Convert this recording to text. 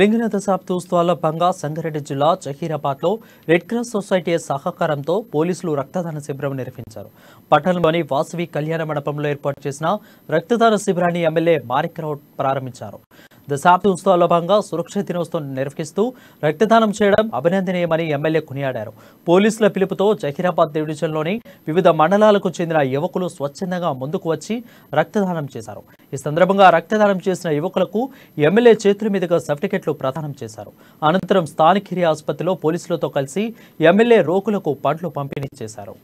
తెలంగాణ దశాబ్ద ఉత్సవాల్లో భాగంగా సంగారెడ్డి జిల్లా జహీరాబాద్లో రెడ్ క్రాస్ సొసైటీ సహకారంతో పోలీసులు రక్తదాన శిబిరం నిర్వహించారు. పట్టణంలోని వాసవి కళ్యాణ మండపంలో ఏర్పాటు చేసిన రక్తదాన శిబిరాన్ని ఎమ్మెల్యే మాణిక్రావు ప్రారంభించారు. దశాబ్ద ఉత్సవాల్లో భాగంగా సురక్ష దినోత్సవం నిర్వహిస్తూ రక్తదానం చేయడం అభినందనీయమని ఎమ్మెల్యే కొనియాడారు. పోలీసుల పిలుపుతో జహీరాబాద్ డివిజన్లోని వివిధ మండలాలకు చెందిన యువకులు స్వచ్ఛందంగా ముందుకు వచ్చి రక్తదానం చేశారు. ఈ సందర్భంగా రక్తదానం చేసిన యువకులకు ఎమ్మెల్యే చేతుల మీదుగా సర్టిఫికెట్లు ప్రదానం చేశారు. అనంతరం స్థానిక ఆసుపత్రిలో పోలీసులతో కలిసి ఎమ్మెల్యే రోగులకు పండ్లు పంపిణీ చేశారు.